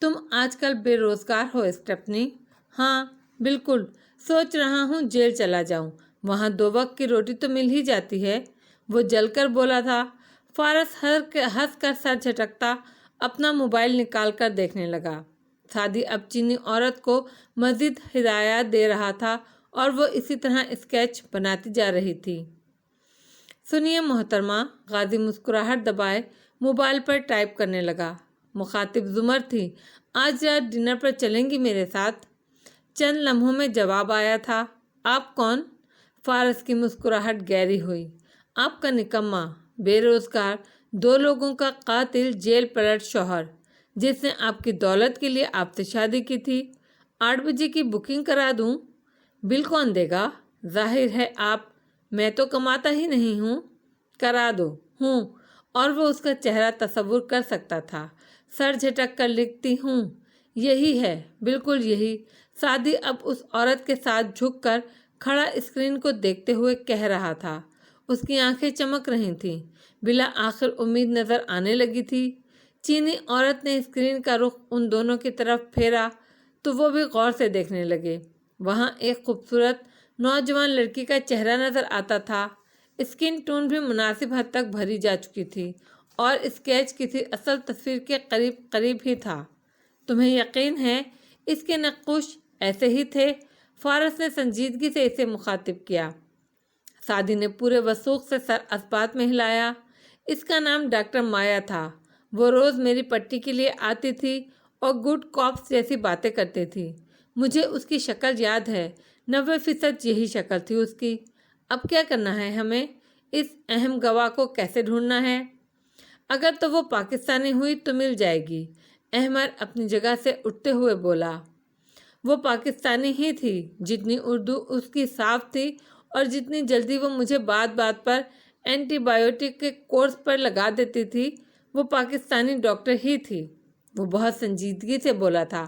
S1: تم آج کل بے روزگار ہو اسٹیپنی؟ ہاں بالکل، سوچ رہا ہوں جیل چلا جاؤں، وہاں 2 وقت کی روٹی تو مل ہی جاتی ہے، وہ جل کر بولا تھا۔ فارس ہنس کر سر جھٹکتا اپنا موبائل نکال کر دیکھنے لگا۔ سعدی اب چینی عورت کو مزید ہدایات دے رہا تھا اور وہ اسی طرح اسکیچ بناتی جا رہی تھی۔ سنیے محترمہ، غازی مسکراہٹ دبائے موبائل پر ٹائپ کرنے لگا۔ مخاطب زمر تھی۔ آج رات ڈنر پر چلیں گی میرے ساتھ؟ چند لمحوں میں جواب آیا تھا۔ آپ کون؟ فارس کی مسکراہٹ گہری ہوئی۔ آپ کا نکما، بے روزگار، 2 لوگوں کا قاتل، جیل پلٹ شوہر، جس نے آپ کی دولت کے لیے آپ سے شادی کی تھی۔ 8 بجے کی بکنگ کرا دوں؟ بل کون دے گا؟ ظاہر ہے میں تو کماتا ہی نہیں ہوں۔ کرا دو۔ ہوں، اور وہ اس کا چہرہ تصور کر سکتا تھا۔ سر جھٹک کر لکھتی ہوں۔ یہی ہے، بالکل یہی۔ سعدی اب اس عورت کے ساتھ جھک کر کھڑا اسکرین کو دیکھتے ہوئے کہہ رہا تھا۔ اس کی آنکھیں چمک رہی تھیں، بالآخر امید نظر آنے لگی تھی۔ چینی عورت نے اسکرین کا رخ ان دونوں کی طرف پھیرا تو وہ بھی غور سے دیکھنے لگے۔ وہاں ایک خوبصورت نوجوان لڑکی کا چہرہ نظر آتا تھا۔ اسکن ٹون بھی مناسب حد تک بھری جا چکی تھی اور اسکیچ کسی اصل تصویر کے قریب قریب ہی تھا۔ تمہیں یقین ہے اس کے نقوش ایسے ہی تھے؟ فارس نے سنجیدگی سے اسے مخاطب کیا۔ سعدی نے پورے وثوق سے سر اثبات میں ہلایا۔ اس کا نام ڈاکٹر مایا تھا۔ وہ روز میری پٹی کے لیے آتی تھی اور گڈ کاپس جیسی باتیں کرتی تھی۔ مجھے اس کی شکل یاد ہے، 90% یہی شکل تھی اس کی۔ اب کیا کرنا ہے ہمیں؟ اس اہم گواہ کو کیسے ڈھونڈنا ہے؟ اگر تو وہ پاکستانی ہوئی تو مل جائے گی، احمد اپنی جگہ سے اٹھتے ہوئے بولا۔ وہ پاکستانی ہی تھی، جتنی اردو اس کی صاف تھی اور جتنی جلدی وہ مجھے بات بات پر اینٹی بایوٹک کے کورس پر لگا دیتی تھی، وہ پاکستانی ڈاکٹر ہی تھی۔ وہ بہت سنجیدگی سے بولا تھا۔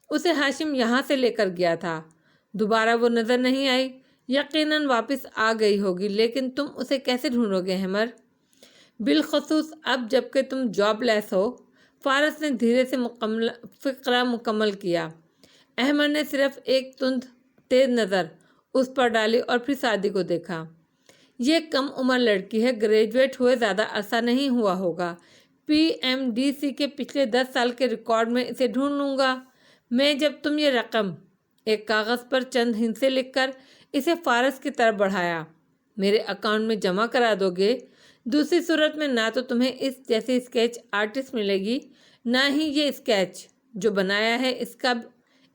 S1: اسے ہاشم یہاں سے لے کر گیا تھا۔ دوبارہ وہ نظر نہیں آئی۔ یقیناً واپس آ گئی ہوگی، لیکن تم اسے کیسے ڈھونڈو گے احمد؟ بالخصوص اب جب کہ تم جاب لیس ہو۔ فارس نے دھیرے سے فقرہ مکمل کیا۔ احمد نے صرف ایک تیز نظر اس پر ڈالی اور پھر سعدی کو دیکھا۔ یہ کم عمر لڑکی ہے، گریجویٹ ہوئے زیادہ عرصہ نہیں ہوا ہوگا۔ PMDC کے پچھلے 10 سال کے ریکارڈ میں اسے ڈھونڈ لوں گا میں۔ جب تم یہ رقم ایک کاغذ پر چند ہندسے لکھ کر اسے فارس کی طرف بڑھایا، میرے اکاؤنٹ میں جمع کرا دو گے، دوسری صورت میں نہ تو تمہیں اس جیسی اسکیچ آرٹسٹ ملے گی، نہ ہی یہ اسکیچ جو بنایا ہے اس کا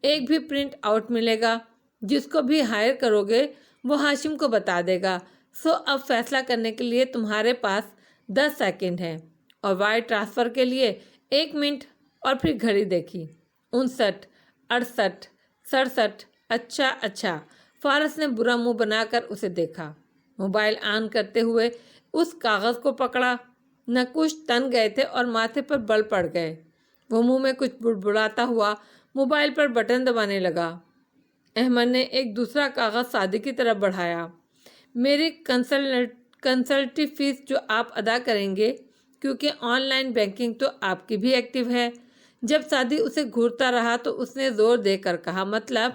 S1: ایک بھی پرنٹ آؤٹ ملے گا۔ جس کو بھی ہائر کرو گے وہ ہاشم کو بتا دے گا۔ سو اب فیصلہ کرنے کے لیے تمہارے پاس 10 سیکنڈ ہیں اور وائر ٹرانسفر کے لیے 1 منٹ۔ اور پھر گھڑی دیکھی۔ 59، 68، 67۔ اچھا۔ فارس نے برا منہ بنا کر اسے دیکھا۔ موبائل آن کرتے ہوئے اس کاغذ کو پکڑا۔ نقوش تن گئے تھے اور ماتھے پر بل پڑ گئے۔ وہ منہ میں کچھ بڑبڑاتا ہوا موبائل پر بٹن دبانے لگا۔ احمد نے ایک دوسرا کاغذ سعدی کی طرف بڑھایا۔ میری کنسلٹی فیس جو آپ ادا کریں گے، کیونکہ آن لائن بینکنگ تو آپ کی بھی ایکٹیو ہے۔ جب سعدی اسے گھورتا رہا تو اس نے زور دے کر کہا، مطلب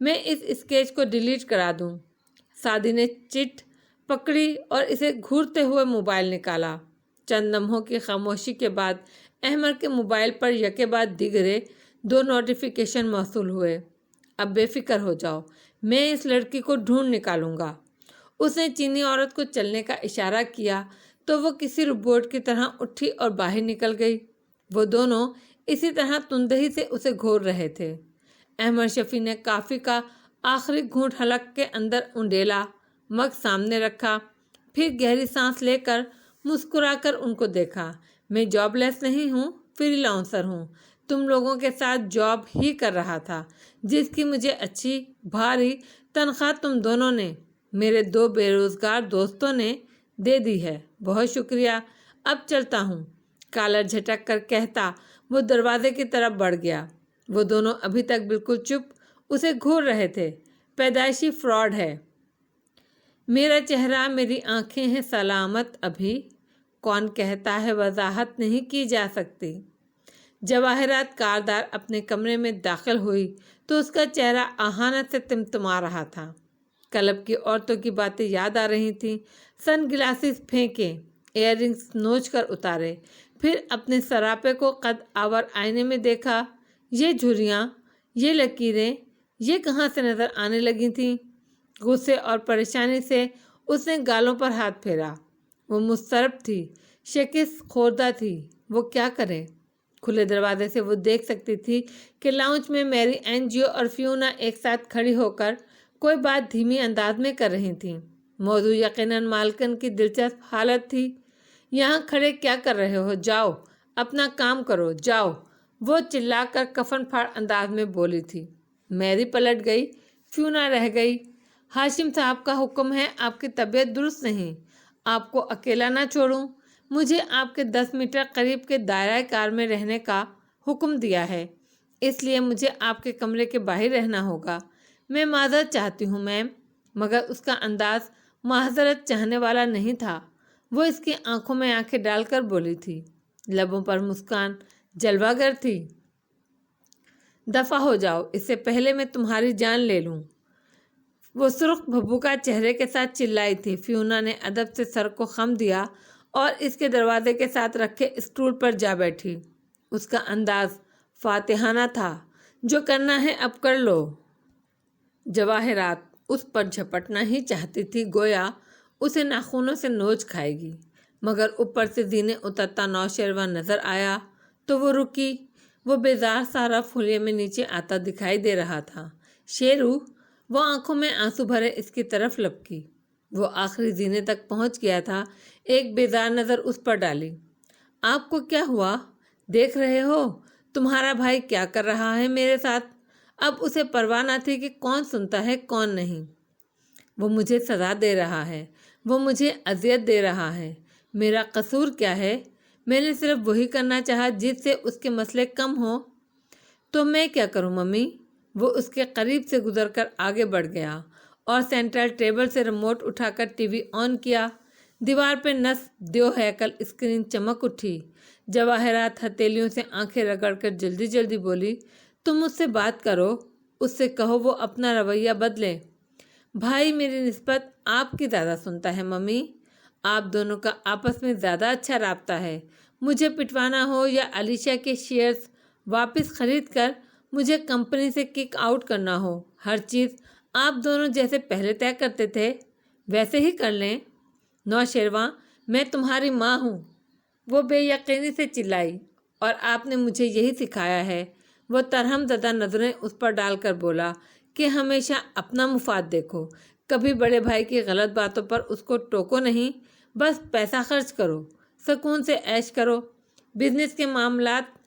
S1: میں اس اسکیچ کو ڈیلیٹ کرا دوں؟ سعدی نے چٹ پکڑی اور اسے گھورتے ہوئے موبائل نکالا۔ چند لمحوں کی خاموشی کے بعد احمد کے موبائل پر یکے بعد دیگرے 2 نوٹیفیکیشن موصول ہوئے۔ اب بے فکر ہو جاؤ، میں اس لڑکی کو ڈھونڈ نکالوں گا۔ اس نے چینی عورت کو چلنے کا اشارہ کیا تو وہ کسی روبوٹ کی طرح اٹھی اور باہر نکل گئی۔ وہ دونوں اسی طرح تندہی سے اسے گھور رہے تھے۔ احمد شفیع نے کافی کا آخری گھونٹ حلق کے اندر انڈیلا، مگ سامنے رکھا، پھر گہری سانس لے کر مسکرا کر ان کو دیکھا۔ میں جاب لیس نہیں ہوں، فری لانسر ہوں۔ تم لوگوں کے ساتھ جاب ہی کر رہا تھا، جس کی مجھے اچھی بھاری تنخواہ تم دونوں نے، میرے 2 بے روزگار دوستوں نے دے دی ہے۔ بہت شکریہ، اب چلتا ہوں، کالر جھٹک کر کہتا وہ دروازے کی طرف بڑھ گیا۔ وہ دونوں ابھی تک بالکل چپ اسے گھور رہے تھے۔ پیدائشی فراڈ ہے۔ میرا چہرہ، میری آنکھیں ہیں سلامت ابھی، کون کہتا ہے وضاحت نہیں کی جا سکتی۔ جواہرات کاردار اپنے کمرے میں داخل ہوئی تو اس کا چہرہ اہانت سے تمتما رہا تھا۔ کلب کی عورتوں کی باتیں یاد آ رہی تھیں۔ سن گلاسز پھینکے، ایئر رنگز نوچ کر اتارے، پھر اپنے سراپے کو قد آور آئینے میں دیکھا۔ یہ جھریاں، یہ لکیریں، یہ کہاں سے نظر آنے لگی تھیں؟ غصے اور پریشانی سے اس نے گالوں پر ہاتھ پھیرا۔ وہ مضطرب تھی، شکست خوردہ تھی۔ وہ کیا کرے؟ کھلے دروازے سے وہ دیکھ سکتی تھی کہ لاؤنج میں میری این جیو اور فیونا ایک ساتھ کھڑی ہو کر کوئی بات دھیمی انداز میں کر رہی تھیں۔ موضوع یقیناً مالکن کی دلچسپ حالت تھی۔ یہاں کھڑے کیا کر رہے ہو؟ جاؤ اپنا کام کرو، جاؤ، وہ چلا کر کفن پھاڑ انداز میں بولی تھی۔ میری پلٹ گئی، فیونا رہ گئی۔ ہاشم صاحب کا حکم ہے، آپ کی طبیعت درست نہیں، آپ کو اکیلا نہ چھوڑوں۔ مجھے آپ کے 10 میٹر قریب کے دائرہ کار میں رہنے کا حکم دیا ہے، اس لیے مجھے آپ کے کمرے کے باہر رہنا ہوگا۔ میں معذرت چاہتی ہوں میم، مگر اس کا انداز معذرت چاہنے والا نہیں تھا۔ وہ اس کی آنکھوں میں آنکھیں ڈال کر بولی تھی، لبوں پر مسکان جلوہ گر تھی۔ دفع ہو جاؤ، اس سے پہلے میں تمہاری جان لے لوں۔ وہ سرخ بھبھوکا چہرے کے ساتھ چلائی تھی۔ فیونا نے ادب سے سر کو خم دیا اور اس کے دروازے کے ساتھ رکھے اسٹول پر جا بیٹھی۔ اس کا انداز فاتحانہ تھا۔ جو کرنا ہے اب کر لو۔ جواہرات اس پر جھپٹنا ہی چاہتی تھی، گویا اسے ناخنوں سے نوچ کھائے گی، مگر اوپر سے زینے اترتا نوشیروان نظر آیا تو وہ رکی۔ وہ بیزار سارا فولیے میں نیچے آتا دکھائی دے رہا تھا۔ شیرو، وہ آنکھوں میں آنسو بھرے اس کی طرف لپکی۔ وہ آخری زینے تک پہنچ گیا تھا۔ ایک بیزار نظر اس پر ڈالی۔ آپ کو کیا ہوا؟ دیکھ رہے ہو تمہارا بھائی کیا کر رہا ہے میرے ساتھ؟ اب اسے پرواہ نہ تھی کہ کون سنتا ہے کون نہیں۔ وہ مجھے سزا دے رہا ہے، وہ مجھے اذیت دے رہا ہے۔ میرا قصور کیا ہے؟ میں نے صرف وہی کرنا چاہا جس سے اس کے مسئلے کم ہوں۔ تو میں کیا کروں ممی؟ وہ اس کے قریب سے گزر کر آگے بڑھ گیا اور سینٹرل ٹیبل سے ریموٹ اٹھا کر ٹی وی آن کیا۔ دیوار پہ نصب دیو ہیکل اسکرین چمک اٹھی۔ جواہرات ہتھیلیوں سے آنکھیں رگڑ کر جلدی جلدی بولی، تم مجھ سے بات کرو، اس سے کہو وہ اپنا رویہ بدلے۔ بھائی میری نسبت آپ کی زیادہ سنتا ہے ممی، آپ دونوں کا آپس میں زیادہ اچھا رابطہ ہے۔ مجھے پٹوانا ہو یا علیشہ کے شیئرز واپس خرید کر مجھے کمپنی سے کک آؤٹ کرنا ہو، ہر چیز آپ دونوں جیسے پہلے طے کرتے تھے ویسے ہی کر لیں۔ نوشیروان، میں تمہاری ماں ہوں، وہ بے یقینی سے چلائی، اور آپ نے مجھے یہی سکھایا ہے۔ وہ ترہم زدہ نظریں اس پر ڈال کر بولا کہ ہمیشہ اپنا مفاد دیکھو، کبھی بڑے بھائی کی غلط باتوں پر اس کو ٹوکو نہیں، بس پیسہ خرچ کرو، سکون سے عیش کرو۔ بزنس کے معاملات،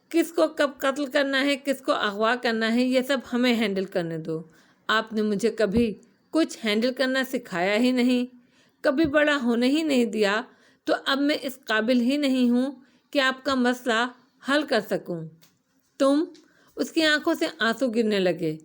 S1: کس کو کب قتل کرنا ہے، کس کو اغوا کرنا ہے، یہ سب ہمیں ہینڈل کرنے دو۔ آپ نے مجھے کبھی کچھ ہینڈل کرنا سکھایا ہی نہیں، کبھی بڑا ہونے ہی نہیں دیا، تو اب میں اس قابل ہی نہیں ہوں کہ آپ کا مسئلہ حل کر سکوں۔ تم، اس کی آنکھوں سے آنسو گرنے لگے،